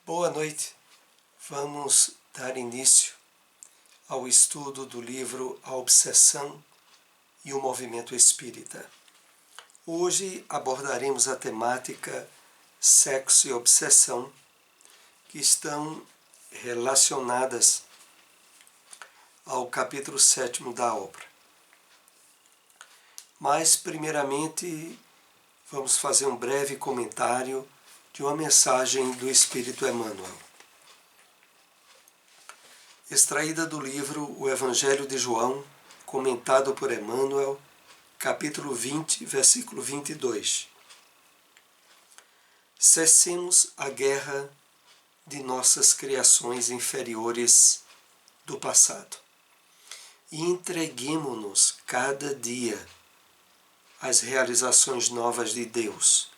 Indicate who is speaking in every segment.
Speaker 1: Boa noite. Vamos dar início ao estudo do livro A Obsessão e o Movimento Espírita. Hoje abordaremos a temática sexo e obsessão, que estão relacionadas ao capítulo 7º da obra. Mas, primeiramente, vamos fazer um breve comentário de uma mensagem do Espírito Emmanuel, extraída do livro O Evangelho de João, comentado por Emmanuel, capítulo 20, versículo 22. Cessemos a guerra de nossas criações inferiores do passado e entreguemo-nos cada dia às realizações novas de Deus,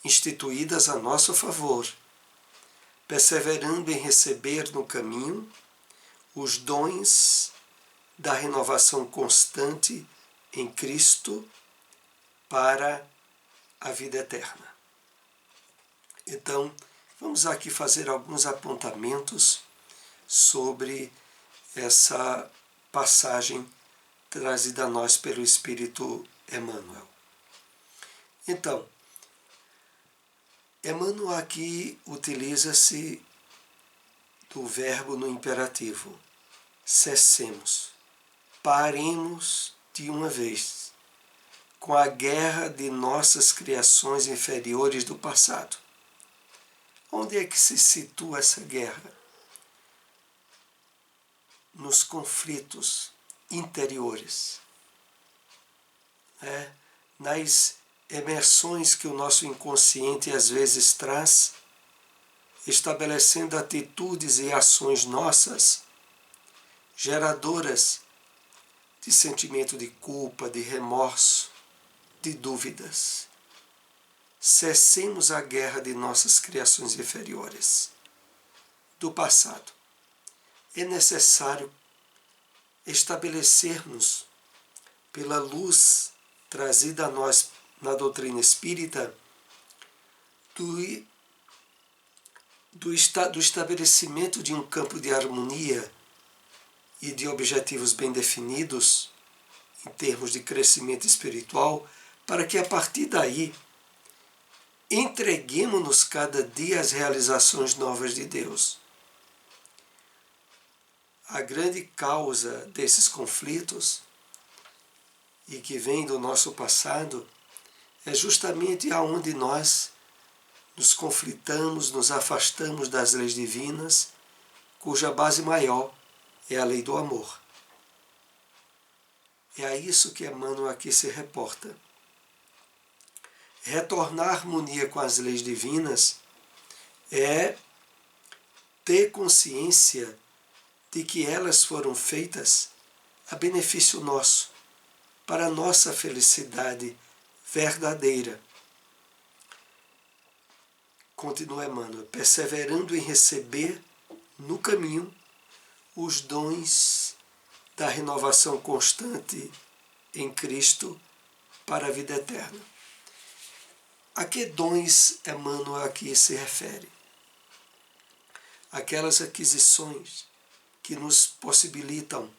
Speaker 1: instituídas a nosso favor, perseverando em receber no caminho os dons da renovação constante em Cristo para a vida eterna. Então, vamos aqui fazer alguns apontamentos sobre essa passagem trazida a nós pelo Espírito Emmanuel. Então, Emmanuel aqui utiliza-se do verbo no imperativo. Cessemos, paremos de uma vez com a guerra de nossas criações inferiores do passado. Onde é que se situa essa guerra? Nos conflitos interiores, nas emersões que o nosso inconsciente às vezes traz, estabelecendo atitudes e ações nossas, geradoras de sentimento de culpa, de remorso, de dúvidas. Cessemos a guerra de nossas criações inferiores do passado. É necessário estabelecermos, pela luz trazida a nós na doutrina espírita, do estabelecimento de um campo de harmonia e de objetivos bem definidos, em termos de crescimento espiritual, para que a partir daí entreguemo-nos cada dia às realizações novas de Deus. A grande causa desses conflitos, e que vem do nosso passado, é justamente aonde nós nos conflitamos, nos afastamos das leis divinas, cuja base maior é a lei do amor. É a isso que Emmanuel aqui se reporta. Retornar à harmonia com as leis divinas é ter consciência de que elas foram feitas a benefício nosso, para a nossa felicidade verdadeira. Continua Emmanuel, perseverando em receber no caminho os dons da renovação constante em Cristo para a vida eterna. A que dons Emmanuel aqui se refere? Aquelas aquisições que nos possibilitam,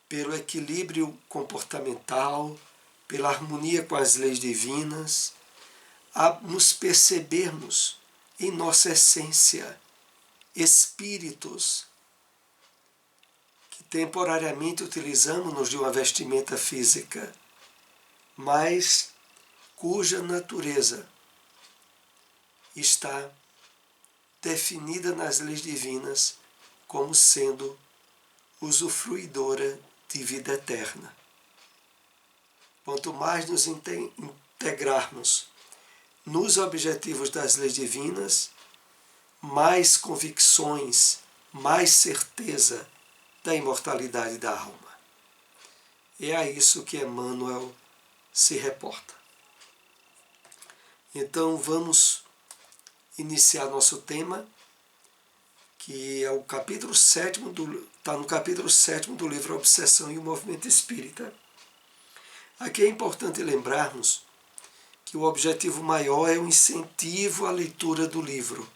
Speaker 1: pelo equilíbrio comportamental, pela harmonia com as leis divinas, a nos percebermos em nossa essência espíritos que temporariamente utilizamos-nos de uma vestimenta física, mas cuja natureza está definida nas leis divinas como sendo usufruidora de vida eterna. Quanto mais nos integrarmos nos objetivos das leis divinas, mais convicções, mais certeza da imortalidade da alma. É a isso que Emmanuel se reporta. Então vamos iniciar nosso tema, que é o capítulo 7º, está no capítulo 7º do livro A Obsessão e o Movimento Espírita. Aqui é importante lembrarmos que o objetivo maior é o incentivo à leitura do livro,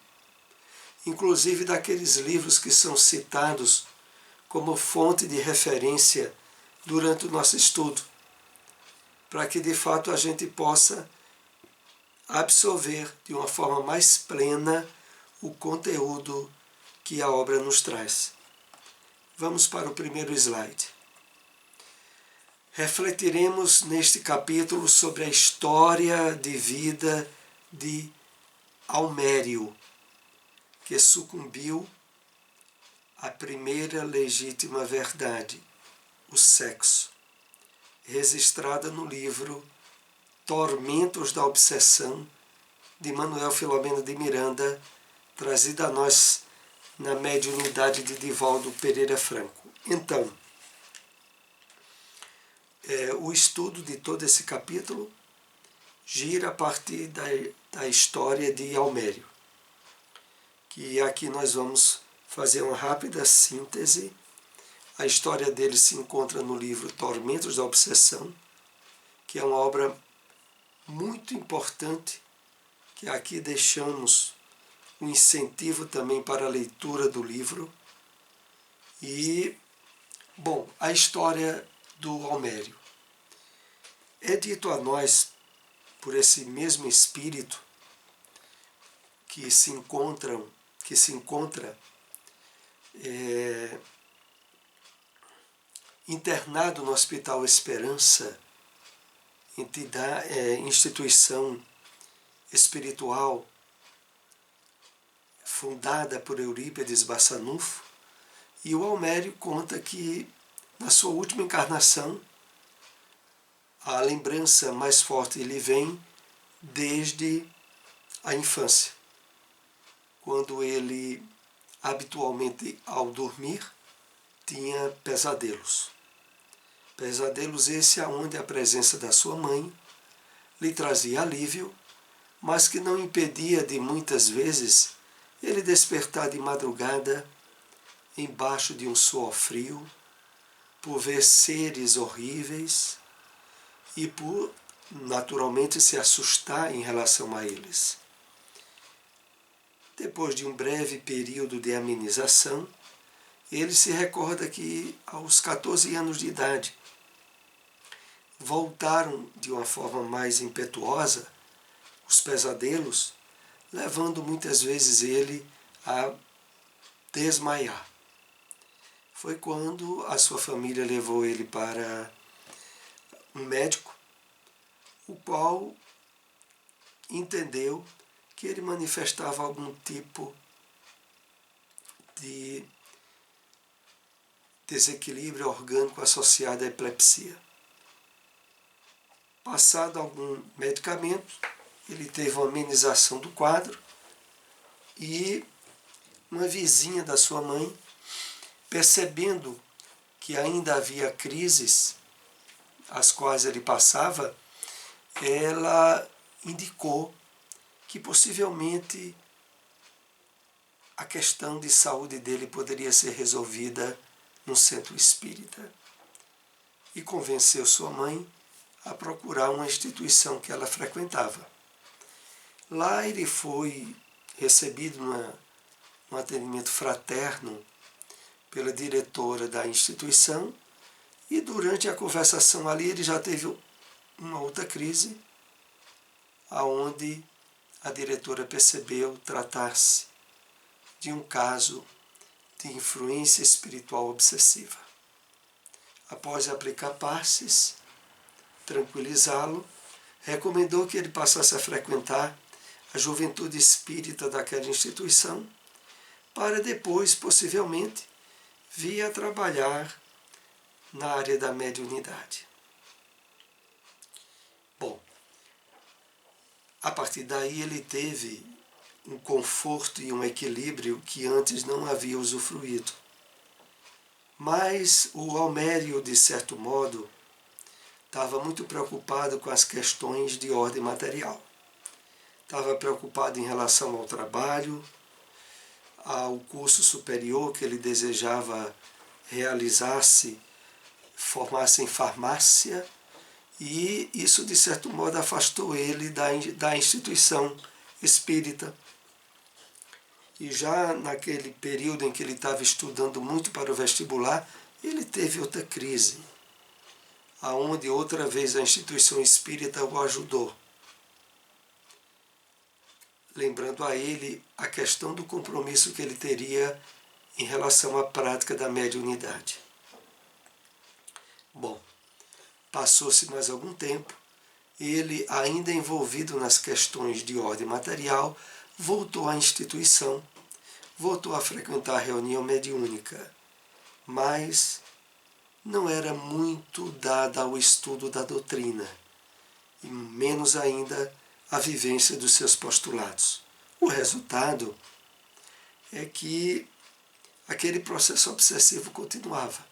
Speaker 1: inclusive daqueles livros que são citados como fonte de referência durante o nosso estudo, para que de fato a gente possa absorver de uma forma mais plena o conteúdo que a obra nos traz. Vamos para o primeiro slide. Refletiremos neste capítulo sobre a história de vida de Almério, que sucumbiu à primeira legítima verdade, o sexo, registrada no livro Tormentos da Obsessão, de Manuel Filomeno de Miranda, trazida a nós na mediunidade de Divaldo Pereira Franco. Então, o estudo de todo esse capítulo gira a partir da história de Almério, que aqui nós vamos fazer uma rápida síntese. A história dele se encontra no livro Tormentos da Obsessão, que é uma obra muito importante, que aqui deixamos um incentivo também para a leitura do livro. E, bom, a história do Almério. É dito a nós, por esse mesmo espírito que se encontra internado no Hospital Esperança, instituição espiritual fundada por Eurípides Bassanufo, e o Almério conta que, na sua última encarnação, a lembrança mais forte lhe vem desde a infância, quando ele, habitualmente ao dormir, tinha pesadelos. Pesadelos esse aonde a presença da sua mãe lhe trazia alívio, mas que não impedia de muitas vezes ele despertar de madrugada embaixo de um suor frio, por ver seres horríveis e por naturalmente se assustar em relação a eles. Depois de um breve período de amenização, ele se recorda que aos 14 anos de idade voltaram de uma forma mais impetuosa os pesadelos, levando muitas vezes ele a desmaiar. Foi quando a sua família levou ele para um médico, o qual entendeu que ele manifestava algum tipo de desequilíbrio orgânico associado à epilepsia. Passado algum medicamento, ele teve uma amenização do quadro e uma vizinha da sua mãe, percebendo que ainda havia crises as quais ele passava, ela indicou que possivelmente a questão de saúde dele poderia ser resolvida no centro espírita, e convenceu sua mãe a procurar uma instituição que ela frequentava. Lá ele foi recebido num atendimento fraterno pela diretora da instituição, e durante a conversação ali ele já teve uma outra crise, aonde a diretora percebeu tratar-se de um caso de influência espiritual obsessiva. Após aplicar passes, tranquilizá-lo, recomendou que ele passasse a frequentar a juventude espírita daquela instituição, para depois, possivelmente, vir a trabalhar na área da mediunidade. Bom, a partir daí ele teve um conforto e um equilíbrio que antes não havia usufruído. Mas o Almério, de certo modo, estava muito preocupado com as questões de ordem material. Estava preocupado em relação ao trabalho, ao curso superior que ele desejava realizar-se, formar-se em farmácia, E isso, de certo modo, afastou ele da instituição espírita. E já naquele período em que ele estava estudando muito para o vestibular, ele teve outra crise, aonde outra vez a instituição espírita o ajudou, lembrando a ele a questão do compromisso que ele teria em relação à prática da mediunidade. Bom, passou-se mais algum tempo, ele, ainda envolvido nas questões de ordem material, voltou à instituição, voltou a frequentar a reunião mediúnica, mas não era muito dada ao estudo da doutrina, e menos ainda à vivência dos seus postulados. O resultado é que aquele processo obsessivo continuava.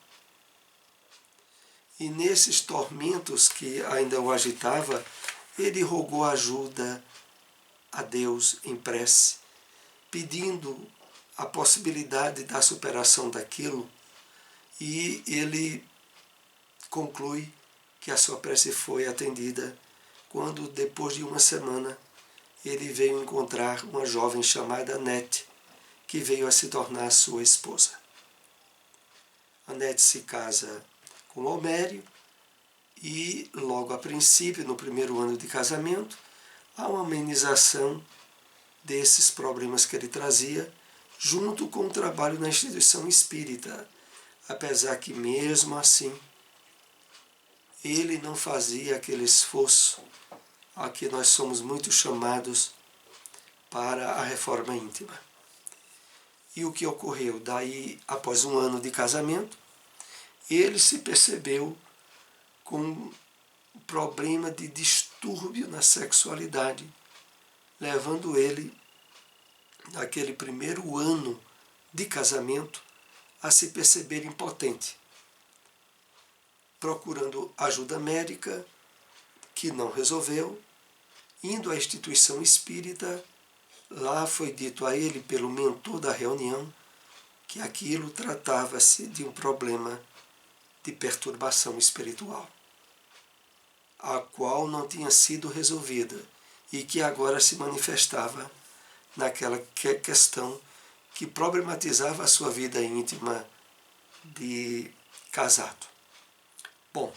Speaker 1: E nesses tormentos que ainda o agitava, ele rogou ajuda a Deus em prece, pedindo a possibilidade da superação daquilo, e ele conclui que a sua prece foi atendida quando, depois de uma semana, ele veio encontrar uma jovem chamada Annette, que veio a se tornar sua esposa. Annette se casa com Almério e, logo a princípio, no primeiro ano de casamento, há uma amenização desses problemas que ele trazia, junto com o trabalho na instituição espírita, apesar que, mesmo assim, ele não fazia aquele esforço a que nós somos muito chamados para a reforma íntima. E o que ocorreu? Daí, após um ano de casamento, ele se percebeu com um problema de distúrbio na sexualidade, levando ele, naquele primeiro ano de casamento, a se perceber impotente, procurando ajuda médica, que não resolveu, indo à instituição espírita. Lá foi dito a ele, pelo mentor da reunião, que aquilo tratava-se de um problema de perturbação espiritual, a qual não tinha sido resolvida e que agora se manifestava naquela questão que problematizava a sua vida íntima de casado. Bom,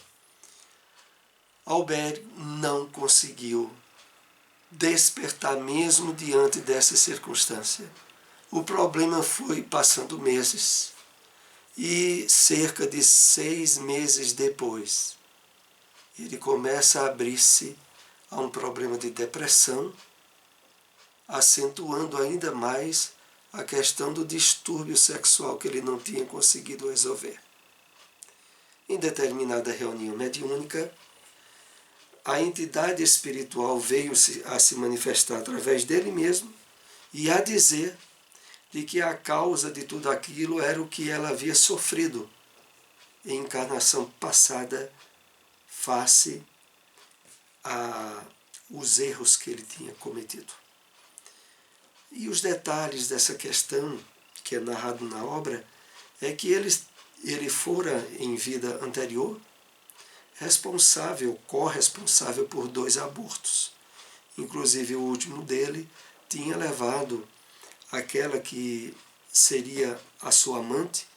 Speaker 1: Almério não conseguiu despertar mesmo diante dessa circunstância. O problema foi passando meses e cerca de 6 meses depois, ele começa a abrir-se a um problema de depressão, acentuando ainda mais a questão do distúrbio sexual que ele não tinha conseguido resolver. Em determinada reunião mediúnica, a entidade espiritual veio a se manifestar através dele mesmo e a dizer de que a causa de tudo aquilo era o que ela havia sofrido em encarnação passada face aos erros que ele tinha cometido. E os detalhes dessa questão, que é narrado na obra, é que ele fora, em vida anterior, corresponsável por 2 abortos. Inclusive o último dele tinha levado aquela que seria a sua amante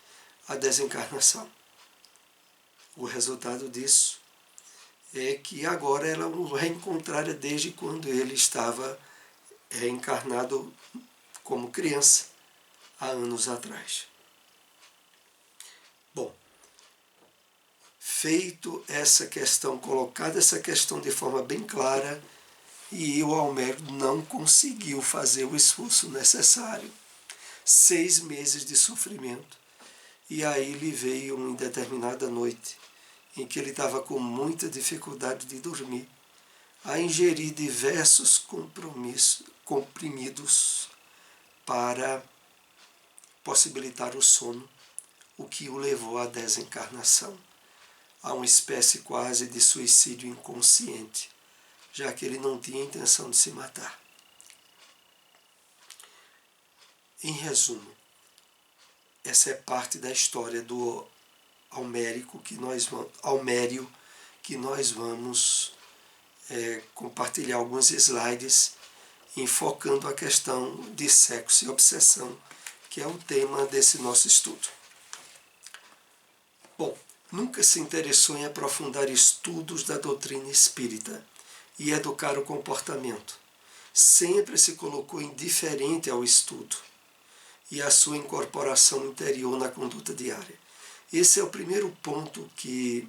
Speaker 1: à desencarnação. O resultado disso é que agora ela o reencontrara desde quando ele estava reencarnado como criança, há anos atrás. Bom, feito essa questão, colocada essa questão de forma bem clara, e o Almério não conseguiu fazer o esforço necessário. 6 meses de sofrimento. E aí lhe veio uma determinada noite, em que ele estava com muita dificuldade de dormir, a ingerir diversos comprimidos para possibilitar o sono, o que o levou à desencarnação, a uma espécie quase de suicídio inconsciente, já que ele não tinha intenção de se matar. Em resumo, essa é parte da história do Almério que nós vamos compartilhar alguns slides enfocando a questão de sexo e obsessão, que é o tema desse nosso estudo. Bom, nunca se interessou em aprofundar estudos da doutrina espírita e educar o comportamento. Sempre se colocou indiferente ao estudo e à sua incorporação interior na conduta diária. Esse é o primeiro ponto que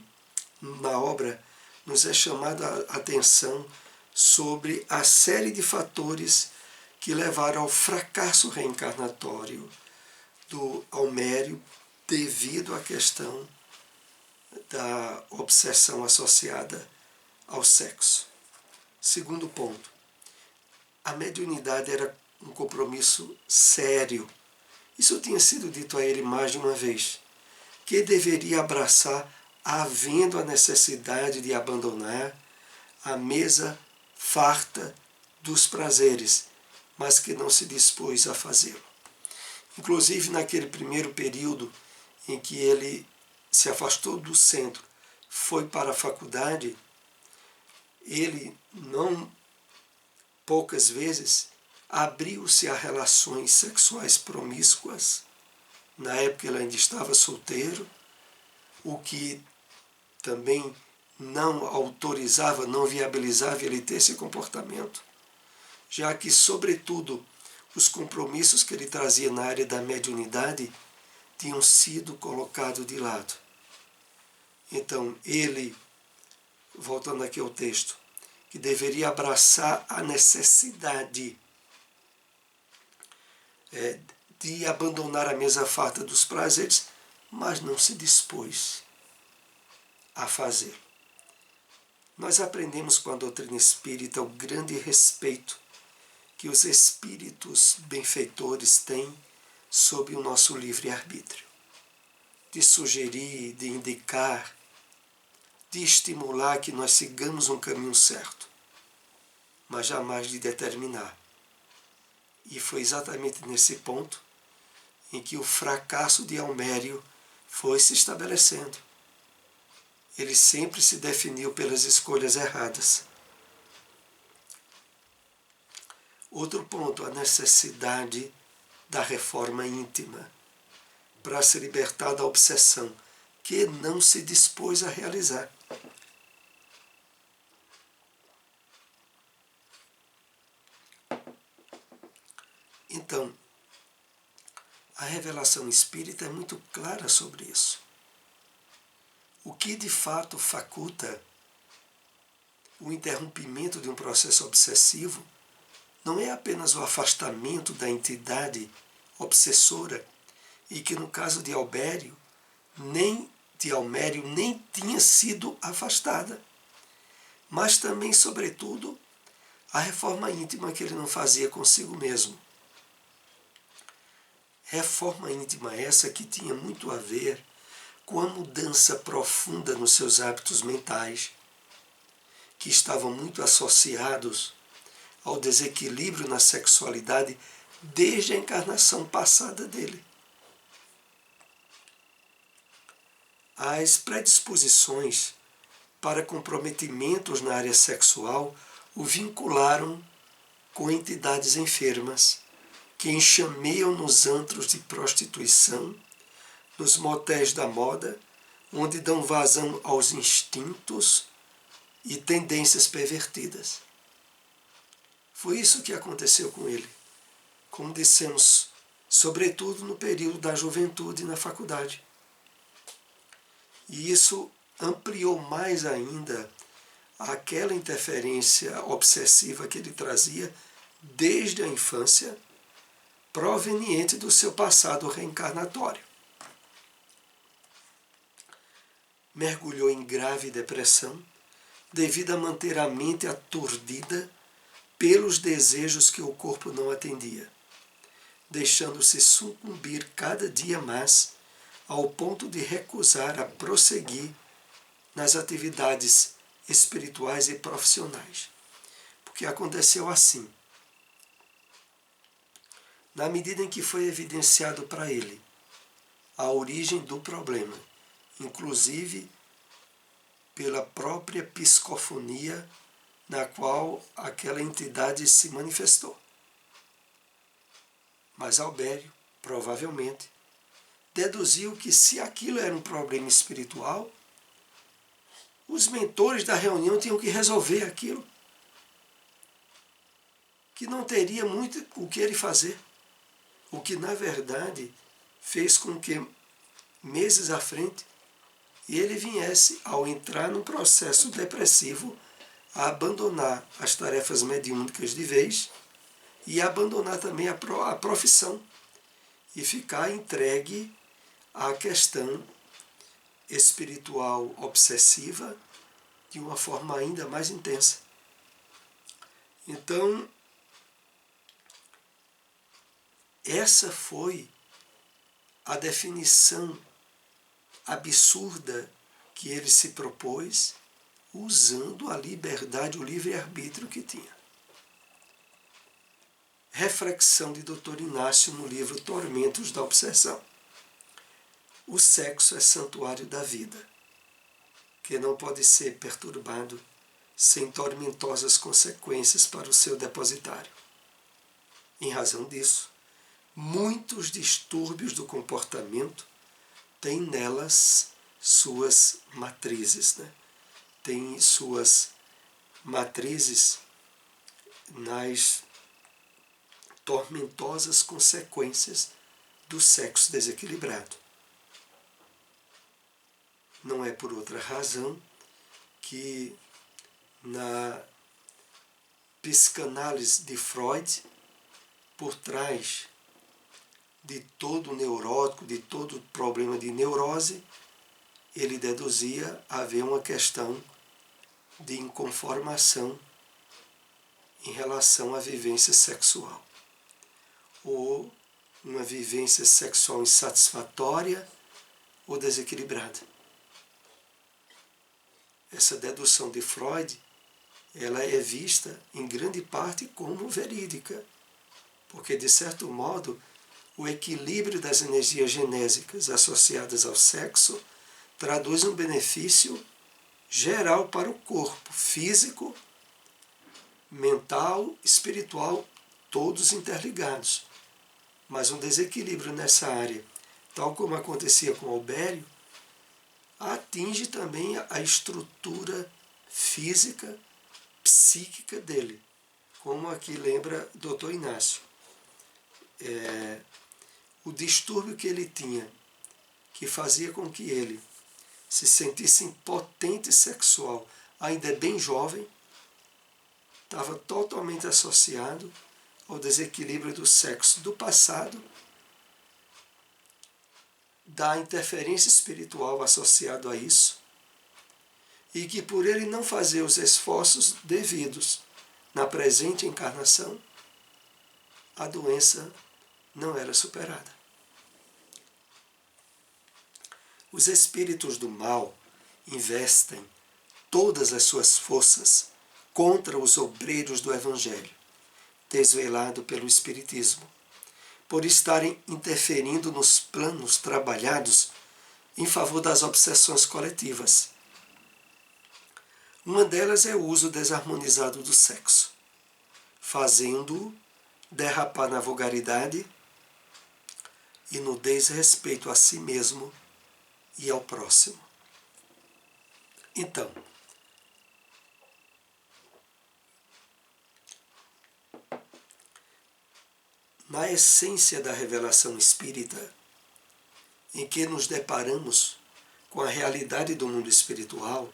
Speaker 1: na obra nos é chamada a atenção sobre a série de fatores que levaram ao fracasso reencarnatório do Almério devido à questão da obsessão associada ao sexo. Segundo ponto, a mediunidade era um compromisso sério. Isso tinha sido dito a ele mais de uma vez, que deveria abraçar havendo a necessidade de abandonar a mesa farta dos prazeres, mas que não se dispôs a fazê-lo. Inclusive, naquele primeiro período em que ele se afastou do centro, foi para a faculdade, ele não poucas vezes abriu-se a relações sexuais promíscuas. Na época ele ainda estava solteiro, o que também não autorizava, não viabilizava ele ter esse comportamento, já que, sobretudo, os compromissos que ele trazia na área da mediunidade tinham sido colocados de lado. Então, ele, voltando aqui ao texto, que deveria abraçar a necessidade de abandonar a mesa farta dos prazeres, mas não se dispôs a fazê-lo. Nós aprendemos com a doutrina espírita o grande respeito que os espíritos benfeitores têm sob o nosso livre-arbítrio, de sugerir, de indicar, de estimular que nós sigamos um caminho certo, mas jamais de determinar. E foi exatamente nesse ponto em que o fracasso de Almério foi se estabelecendo. Ele sempre se definiu pelas escolhas erradas. Outro ponto, a necessidade da reforma íntima para se libertar da obsessão, que não se dispôs a realizar. Então, a revelação espírita é muito clara sobre isso. O que de fato faculta o interrompimento de um processo obsessivo não é apenas o afastamento da entidade obsessora, e que no caso de Almério nem tinha sido afastada, mas também, sobretudo, a reforma íntima que ele não fazia consigo mesmo. Reforma íntima essa que tinha muito a ver com a mudança profunda nos seus hábitos mentais, que estavam muito associados ao desequilíbrio na sexualidade desde a encarnação passada dele. As predisposições para comprometimentos na área sexual o vincularam com entidades enfermas que enxameiam nos antros de prostituição, nos motéis da moda, onde dão vazão aos instintos e tendências pervertidas. Foi isso que aconteceu com ele, como dissemos, sobretudo no período da juventude na faculdade. E isso ampliou mais ainda aquela interferência obsessiva que ele trazia desde a infância, proveniente do seu passado reencarnatório. Mergulhou em grave depressão devido a manter a mente aturdida pelos desejos que o corpo não atendia, deixando-se sucumbir cada dia mais ao ponto de recusar a prosseguir nas atividades espirituais e profissionais. Porque aconteceu assim. Na medida em que foi evidenciado para ele a origem do problema, inclusive pela própria psicofonia na qual aquela entidade se manifestou. Mas Albério, provavelmente, deduziu que se aquilo era um problema espiritual, os mentores da reunião tinham que resolver aquilo, que não teria muito o que ele fazer. O que, na verdade, fez com que, meses à frente, ele viesse, ao entrar num processo depressivo, a abandonar as tarefas mediúnicas de vez e abandonar também a profissão e ficar entregue à questão espiritual obsessiva de uma forma ainda mais intensa. Então, essa foi a definição absurda que ele se propôs, usando a liberdade, o livre-arbítrio que tinha. Reflexão de Dr. Inácio no livro Tormentos da Obsessão. O sexo é santuário da vida, que não pode ser perturbado sem tormentosas consequências para o seu depositário. Em razão disso, muitos distúrbios do comportamento têm nelas suas matrizes, têm suas matrizes nas tormentosas consequências do sexo desequilibrado. Não é por outra razão que na psicanálise de Freud, por trás de todo neurótico, de todo problema de neurose, ele deduzia haver uma questão de inconformação em relação à vivência sexual, ou uma vivência sexual insatisfatória ou desequilibrada. Essa dedução de Freud, ela é vista em grande parte como verídica, porque, de certo modo, o equilíbrio das energias genésicas associadas ao sexo traduz um benefício geral para o corpo físico, mental, espiritual, todos interligados. Mas um desequilíbrio nessa área, tal como acontecia com Albério, atinge também a estrutura física, psíquica dele, como aqui lembra Dr. Inácio. O distúrbio que ele tinha, que fazia com que ele se sentisse impotente sexual, ainda bem jovem, estava totalmente associado ao desequilíbrio do sexo do passado, da interferência espiritual associado a isso, e que por ele não fazer os esforços devidos na presente encarnação, a doença não era superada. Os espíritos do mal investem todas as suas forças contra os obreiros do Evangelho, desvelado pelo Espiritismo, por estarem interferindo nos planos trabalhados em favor das obsessões coletivas. Uma delas é o uso desarmonizado do sexo, fazendo-o derrapar na vulgaridade e no desrespeito a si mesmo e ao próximo. Então, na essência da revelação espírita, em que nos deparamos com a realidade do mundo espiritual,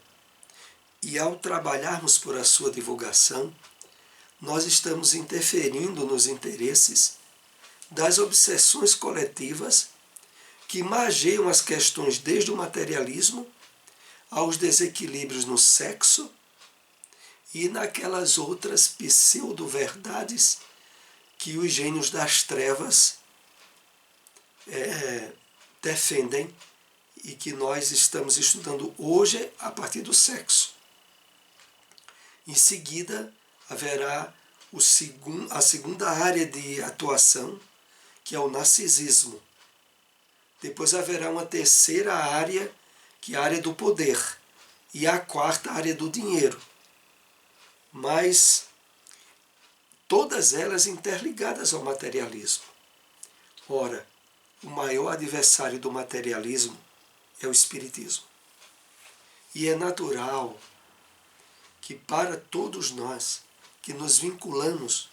Speaker 1: e ao trabalharmos por a sua divulgação, nós estamos interferindo nos interesses das obsessões coletivas que magiam as questões desde o materialismo aos desequilíbrios no sexo e naquelas outras pseudo-verdades que os gênios das trevas defendem e que nós estamos estudando hoje a partir do sexo. Em seguida, haverá a segunda área de atuação, que é o narcisismo. Depois haverá uma terceira área, que é a área do poder, e a quarta, a área do dinheiro. Mas todas elas interligadas ao materialismo. Ora, o maior adversário do materialismo é o espiritismo. E é natural que para todos nós que nos vinculamos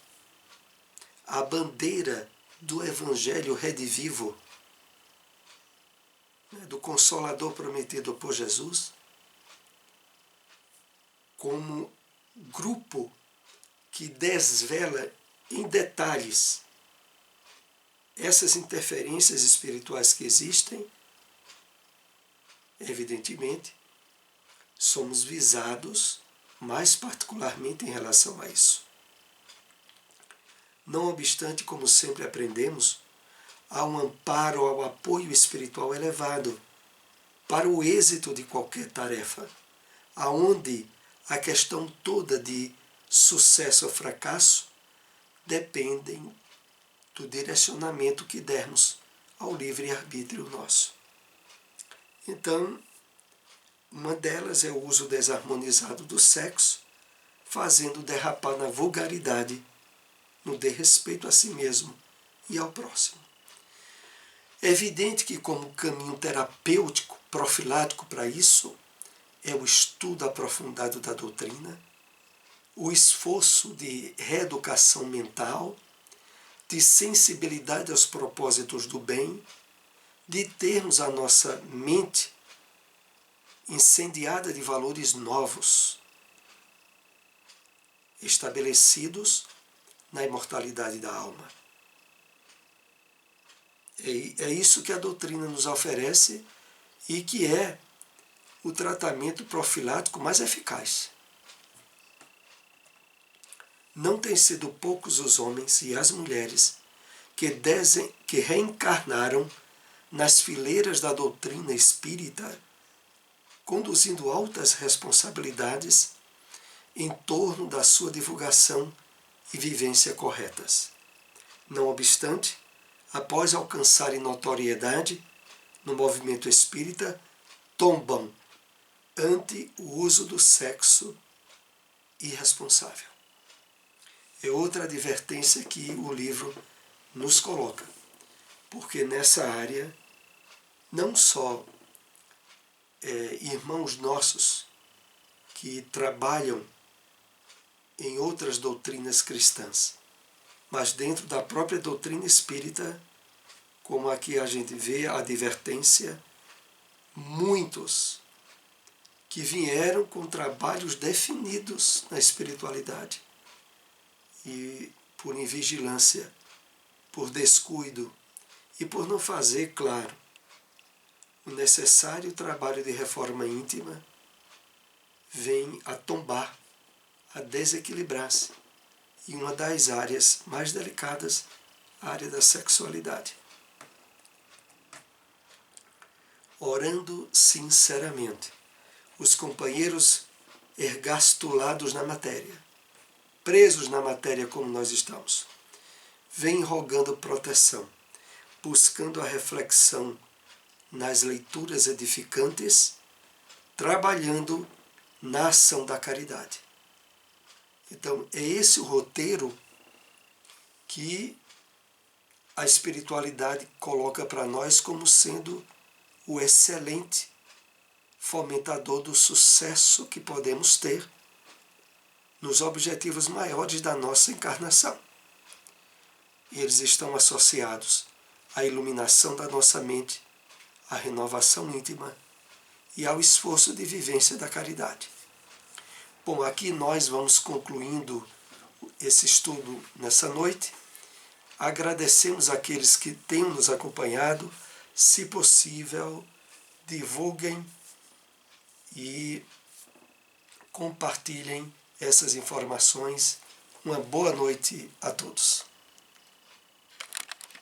Speaker 1: à bandeira do Evangelho redivivo, do Consolador prometido por Jesus, como grupo que desvela em detalhes essas interferências espirituais que existem, evidentemente, somos visados mais particularmente em relação a isso. Não obstante, como sempre aprendemos, há um amparo, ao apoio espiritual elevado para o êxito de qualquer tarefa, aonde a questão toda de sucesso ou fracasso dependem do direcionamento que dermos ao livre-arbítrio nosso. Então, uma delas é o uso desarmonizado do sexo, fazendo derrapar na vulgaridade, no desrespeito a si mesmo e ao próximo. É evidente que, como caminho terapêutico, profilático para isso, é o estudo aprofundado da doutrina, o esforço de reeducação mental, de sensibilidade aos propósitos do bem, de termos a nossa mente incendiada de valores novos, estabelecidos na imortalidade da alma. É isso que a doutrina nos oferece e que é o tratamento profilático mais eficaz. Não têm sido poucos os homens e as mulheres que reencarnaram nas fileiras da doutrina espírita, conduzindo altas responsabilidades em torno da sua divulgação e vivência corretas. Não obstante, após alcançarem notoriedade no movimento espírita, tombam ante o uso do sexo irresponsável. É outra advertência que o livro nos coloca, porque nessa área, não só irmãos nossos que trabalham em outras doutrinas cristãs, mas dentro da própria doutrina espírita, como aqui a gente vê a advertência, muitos que vieram com trabalhos definidos na espiritualidade e por invigilância, por descuido e por não fazer, claro, o necessário trabalho de reforma íntima, vem a tombar, a desequilibrar-se em uma das áreas mais delicadas, a área da sexualidade. Orando sinceramente, os companheiros ergastulados na matéria, presos na matéria como nós estamos, vêm rogando proteção, buscando a reflexão nas leituras edificantes, trabalhando na ação da caridade. Então, é esse o roteiro que a espiritualidade coloca para nós como sendo o excelente fomentador do sucesso que podemos ter nos objetivos maiores da nossa encarnação. E eles estão associados à iluminação da nossa mente, à renovação íntima e ao esforço de vivência da caridade. Bom, aqui nós vamos concluindo esse estudo nessa noite. Agradecemos àqueles que têm nos acompanhado. Se possível, divulguem e compartilhem essas informações. Uma boa noite a todos.